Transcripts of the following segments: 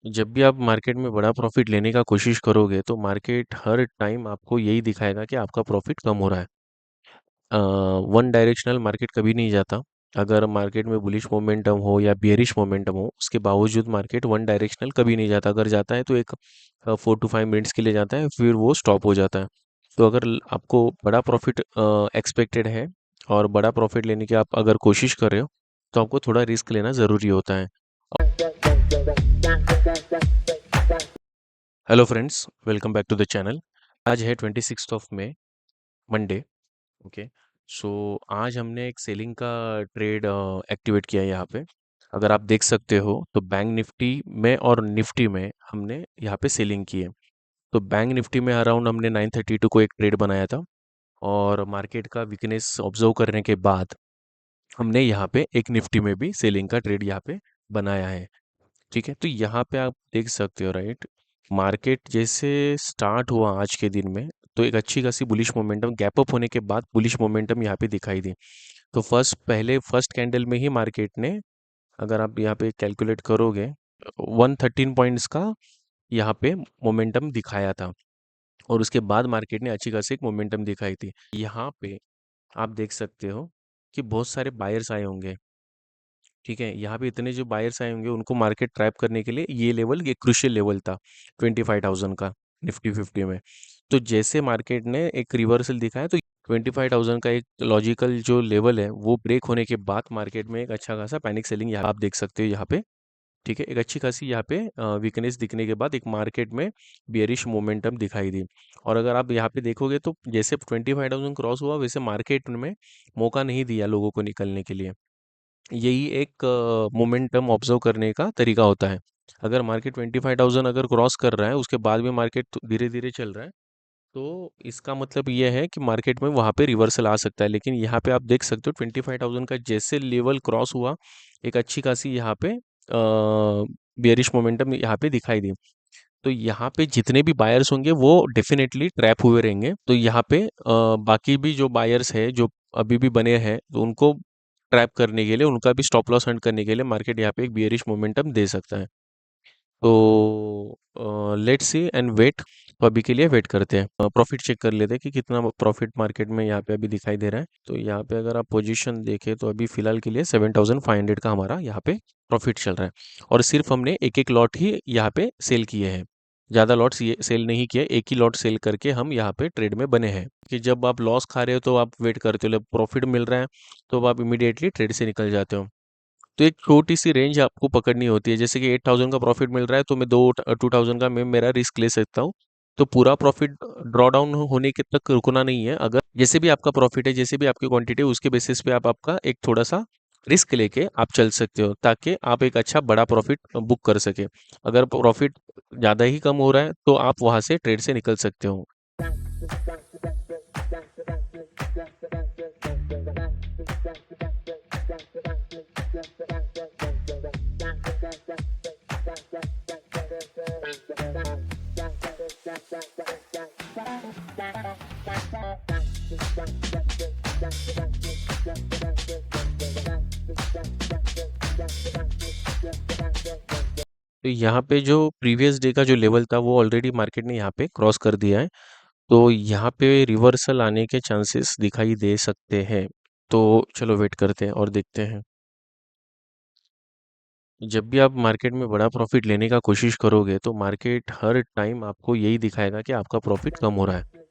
जब भी आप मार्केट में बड़ा प्रॉफिट लेने का कोशिश करोगे तो मार्केट हर टाइम आपको यही दिखाएगा कि आपका प्रॉफिट कम हो रहा है। वन डायरेक्शनल मार्केट कभी नहीं जाता। अगर मार्केट में बुलिश मोमेंटम हो या बियरिश मोमेंटम हो, उसके बावजूद मार्केट वन डायरेक्शनल कभी नहीं जाता। अगर जाता है तो एक 4 to 5 मिनट्स के लिए जाता है, फिर वो स्टॉप हो जाता है। तो अगर आपको बड़ा प्रॉफिट एक्सपेक्टेड है और बड़ा प्रॉफिट लेने की आप अगर कोशिश कर रहे हो, तो आपको थोड़ा रिस्क लेना ज़रूरी होता है। Hello friends, welcome back to the channel. आज है 26 मंडे। ओके। सो आज हमने एक सेलिंग का ट्रेड एक्टिवेट किया है यहाँ पे। अगर आप देख सकते हो तो बैंक निफ्टी में और निफ्टी में हमने यहाँ पे सेलिंग की है। तो बैंक निफ्टी में अराउंड हमने 932 को एक ट्रेड बनाया था, और मार्केट का वीकनेस ऑब्जर्व करने के बाद हमने यहाँ पे एक निफ्टी में भी सेलिंग का ट्रेड यहाँ पे बनाया है। ठीक है, तो यहाँ पे आप देख सकते हो, राइट। मार्केट जैसे स्टार्ट हुआ आज के दिन में, तो एक अच्छी खासी बुलिश मोमेंटम गैप अप होने के बाद बुलिश मोमेंटम यहाँ पे दिखाई दी। तो फर्स्ट कैंडल में ही मार्केट ने, अगर आप यहाँ पे कैलकुलेट करोगे, 113 पॉइंट्स का यहाँ पे मोमेंटम दिखाया था। और उसके बाद मार्केट ने अच्छी खासी एक मोमेंटम दिखाई थी। यहाँ पे आप देख सकते हो कि बहुत सारे बायर्स आए होंगे। ठीक है, यहाँ पे इतने जो बायर्स आए होंगे उनको मार्केट ट्रैप करने के लिए ये लेवल, ये क्रुशियल लेवल था 25,000 का निफ्टी 50 में। तो जैसे मार्केट ने एक रिवर्सल दिखाया, तो 25,000 का एक लॉजिकल जो लेवल है वो ब्रेक होने के बाद मार्केट में एक अच्छा खासा पैनिक सेलिंग यहाँ आप देख सकते हो यहाँ पे। ठीक है, एक अच्छी खासी यहाँ पे वीकनेस दिखने के बाद एक मार्केट में बियरिश मोमेंटम दिखाई दी। और अगर आप यहाँ पे देखोगे तो जैसे 25,000 क्रॉस हुआ, वैसे मार्केट में मौका नहीं दिया लोगों को निकलने के लिए। यही एक मोमेंटम ऑब्जर्व करने का तरीका होता है। अगर मार्केट 25,000 अगर क्रॉस कर रहा है, उसके बाद भी मार्केट धीरे धीरे चल रहा है, तो इसका मतलब ये है कि मार्केट में वहाँ पे रिवर्सल आ सकता है। लेकिन यहाँ पे आप देख सकते हो 25,000 का जैसे लेवल क्रॉस हुआ, एक अच्छी खासी यहाँ पे बियरिश मोमेंटम यहाँ पे दिखाई दी। तो यहाँ पे जितने भी बायर्स होंगे वो डेफिनेटली ट्रैप हुए रहेंगे। तो यहाँ पे बाकी भी जो बायर्स है जो अभी भी बने हैं, तो उनको ट्रैप करने के लिए, उनका भी स्टॉप लॉस हंट करने के लिए मार्केट यहाँ पे एक बियरिश मोमेंटम दे सकता है। तो लेट्स सी एंड वेट। तो अभी के लिए वेट करते हैं, प्रॉफिट चेक कर लेते हैं कि कितना प्रॉफिट मार्केट में यहाँ पे अभी दिखाई दे रहा है। तो यहाँ पे अगर आप पोजीशन देखें तो अभी फिलहाल के लिए 7,500 का हमारा यहाँ पे प्रॉफिट चल रहा है। और सिर्फ हमने एक एक लॉट ही यहाँ पे सेल किए हैं, ज़्यादा लॉट्स ये सेल नहीं किए। एक ही लॉट सेल करके हम यहाँ पे ट्रेड में बने हैं। कि जब आप लॉस खा रहे हो तो आप वेट करते हो, जब प्रॉफिट मिल रहा है तो आप इमीडिएटली ट्रेड से निकल जाते हो। तो एक छोटी-सी रेंज आपको पकड़नी होती है। जैसे कि 8,000 का प्रॉफ़िट मिल रहा है, तो मैं 2,000 का मैं मेरा रिस्क ले सकता हूँ। तो पूरा प्रॉफ़िट ड्रॉ डाउन होने के तक रुकना नहीं है। अगर जैसे भी आपका प्रॉफ़िट है, जैसे भी आपकी क्वांटिटी है, उसके बेसिस पे आप आपका एक थोड़ा-सा रिस्क लेके आप चल सकते हो, ताकि आप एक अच्छा बड़ा प्रॉफ़िट बुक कर सकें। अगर प्रॉफ़िट ज़्यादा ही कम हो रहा है, तो आप वहाँ से ट्रेड से निकल सकते हो। तो यहाँ पे जो प्रीवियस डे का जो लेवल था वो ऑलरेडी मार्केट ने यहाँ पे क्रॉस कर दिया है। तो यहाँ पे रिवर्सल आने के चांसेस दिखाई दे सकते हैं। तो चलो वेट करते हैं और देखते हैं। जब भी आप मार्केट में बड़ा प्रॉफिट लेने का कोशिश करोगे तो मार्केट हर टाइम आपको यही दिखाएगा कि आपका प्रॉफिट कम हो रहा है।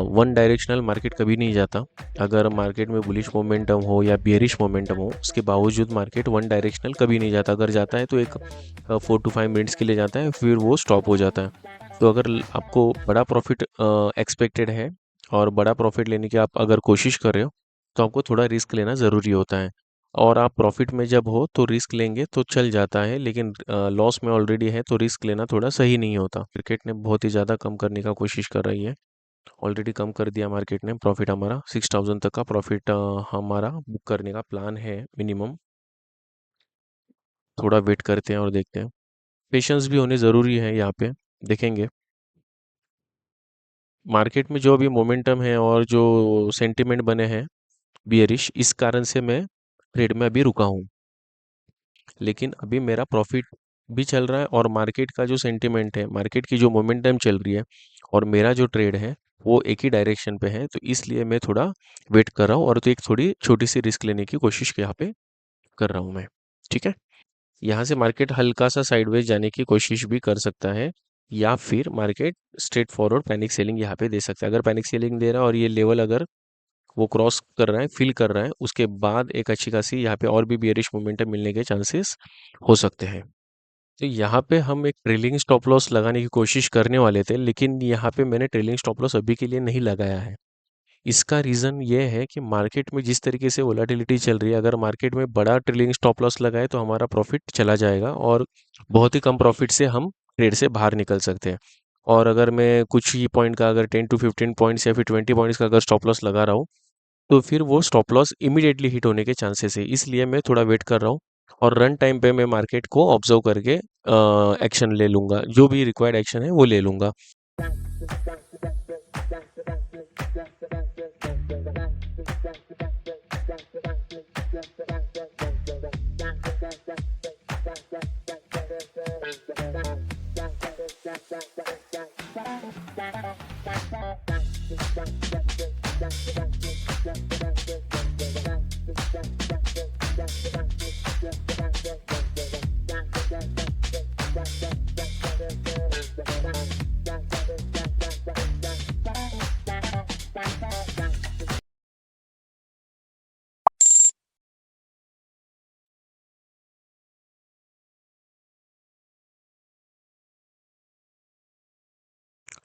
वन डायरेक्शनल मार्केट कभी नहीं जाता। अगर मार्केट में बुलिश मोमेंटम हो या बियरिश मोमेंटम हो, उसके बावजूद मार्केट वन डायरेक्शनल कभी नहीं जाता। अगर जाता है तो एक 4 to 5 मिनट्स के लिए जाता है, फिर वो स्टॉप हो जाता है। तो अगर आपको बड़ा प्रॉफिट एक्सपेक्टेड है और बड़ा प्रॉफिट लेने की आप अगर कोशिश कर रहे हो, तो आपको थोड़ा रिस्क लेना ज़रूरी होता है। और आप प्रॉफिट में जब हो तो रिस्क लेंगे तो चल जाता है, लेकिन लॉस में ऑलरेडी है तो रिस्क लेना थोड़ा सही नहीं होता। क्रिकेट ने बहुत ही ज़्यादा कम करने का कोशिश कर रही है। ऑलरेडी कम कर दिया मार्केट ने प्रॉफिट हमारा। 6,000 तक का प्रॉफिट हमारा बुक करने का प्लान है मिनिमम। थोड़ा वेट करते हैं और देखते हैं। पेशेंस भी होने ज़रूरी है यहाँ पे। देखेंगे मार्केट में जो अभी मोमेंटम है और जो सेंटिमेंट बने हैं बियरिश, इस कारण से मैं ट्रेड में अभी रुका हूँ। लेकिन अभी मेरा प्रॉफिट भी चल रहा है और मार्केट का जो सेंटिमेंट है, मार्केट की जो मोमेंटम चल रही है और मेरा जो ट्रेड है वो एक ही डायरेक्शन पे है, तो इसलिए मैं थोड़ा वेट कर रहा हूँ और तो एक थोड़ी छोटी सी रिस्क लेने की कोशिश यहाँ पे कर रहा हूँ मैं। ठीक है, यहाँ से मार्केट हल्का सा साइडवेज जाने की कोशिश भी कर सकता है या फिर market straight forward panic selling यहाँ पे दे सकता है। अगर पैनिक सेलिंग दे रहा है और ये लेवल अगर वो क्रॉस कर रहा है, फिल कर रहा है, उसके बाद एक अच्छी खासी यहाँ पे और भी बियरिश मोमेंटम मिलने के चांसेस हो सकते हैं। तो यहाँ पे हम एक ट्रेलिंग स्टॉप लॉस लगाने की कोशिश करने वाले थे, लेकिन यहाँ पे मैंने ट्रेलिंग स्टॉप लॉस अभी के लिए नहीं लगाया है। इसका रीज़न ये है कि मार्केट में जिस तरीके से वोलाटिलिटी चल रही है, अगर मार्केट में बड़ा ट्रेलिंग स्टॉप लॉस लगाए तो हमारा प्रॉफिट चला जाएगा और बहुत ही कम प्रॉफिट से हम ट्रेड से बाहर निकल सकते हैं। और अगर मैं कुछ ही पॉइंट का अगर 10 to 15 पॉइंट्स या फिर 20 पॉइंट्स का अगर स्टॉप लॉस लगा रहा हूँ, तो फिर वो स्टॉप लॉस इमीडिएटली हिट होने के चांसेस है। इसलिए मैं थोड़ा वेट कर रहा हूँ और रन टाइम पे मैं मार्केट को ऑब्जर्व करके एक्शन ले लूँगा, जो भी रिक्वायर्ड एक्शन है वो ले लूँगा।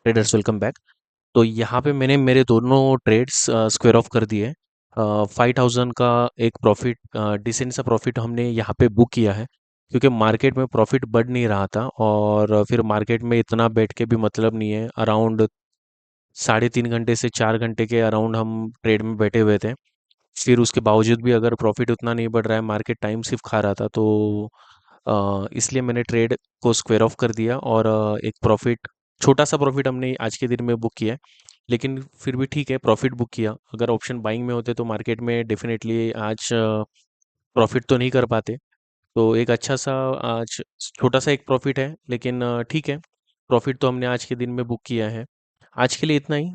Traders welcome back. तो यहाँ पे मैंने मेरे दोनों ट्रेड्स स्क्वायर ऑफ कर दिए। 5000 का एक प्रॉफिट, डिसेंट सा प्रॉफिट हमने यहाँ पे बुक किया है, क्योंकि मार्केट में प्रॉफिट बढ़ नहीं रहा था और फिर मार्केट में इतना बैठ के भी मतलब नहीं है। अराउंड 3.5 घंटे से 4 घंटे के अराउंड हम ट्रेड में बैठे हुए थे। फिर उसके बावजूद भी अगर प्रॉफिट उतना नहीं बढ़ रहा है, मार्केट टाइम सिर्फ खा रहा था, तो इसलिए मैंने ट्रेड को स्क्वायर ऑफ कर दिया और एक प्रॉफिट, छोटा सा प्रॉफिट हमने आज के दिन में बुक किया है। लेकिन फिर भी ठीक है, प्रॉफिट बुक किया। अगर ऑप्शन बाइंग में होते तो मार्केट में डेफिनेटली आज प्रॉफिट तो नहीं कर पाते। तो एक अच्छा सा आज छोटा सा एक प्रॉफिट है, लेकिन ठीक है, प्रॉफिट तो हमने आज के दिन में बुक किया है। आज के लिए इतना ही।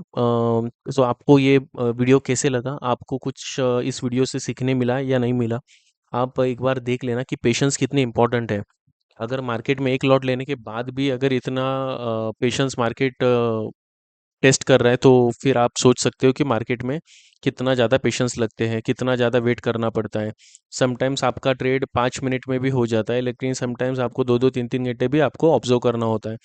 तो आपको ये वीडियो कैसे लगा, आपको कुछ इस वीडियो से सीखने मिला या नहीं मिला, आप एक बार देख लेना कि पेशेंस कितनी इंपॉर्टेंट है। अगर मार्केट में एक लॉट लेने के बाद भी अगर इतना पेशेंस मार्केट टेस्ट कर रहा है, तो फिर आप सोच सकते हो कि मार्केट में कितना ज़्यादा पेशेंस लगते हैं, कितना ज़्यादा वेट करना पड़ता है। समटाइम्स आपका ट्रेड 5 मिनट में भी हो जाता है, लेकिन समटाइम्स आपको 2-2 3-3 घंटे भी आपको ऑब्जर्व करना होता है।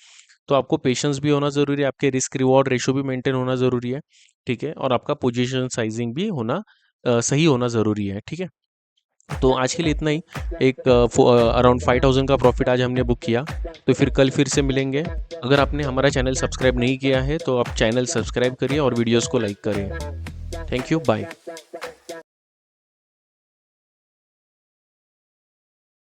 तो आपको पेशेंस भी होना ज़रूरी है, आपके रिस्क रिवॉर्ड रेशो भी मेंटेन होना ज़रूरी है। ठीक है, और आपका पोजीशन साइजिंग भी होना सही होना ज़रूरी है। ठीक है, तो आज के लिए इतना ही। एक अराउंड 5000 का प्रॉफिट आज हमने बुक किया। तो फिर कल फिर से मिलेंगे। अगर आपने हमारा चैनल सब्सक्राइब नहीं किया है तो आप चैनल सब्सक्राइब करिए और वीडियोस को लाइक करें। Thank you, bye.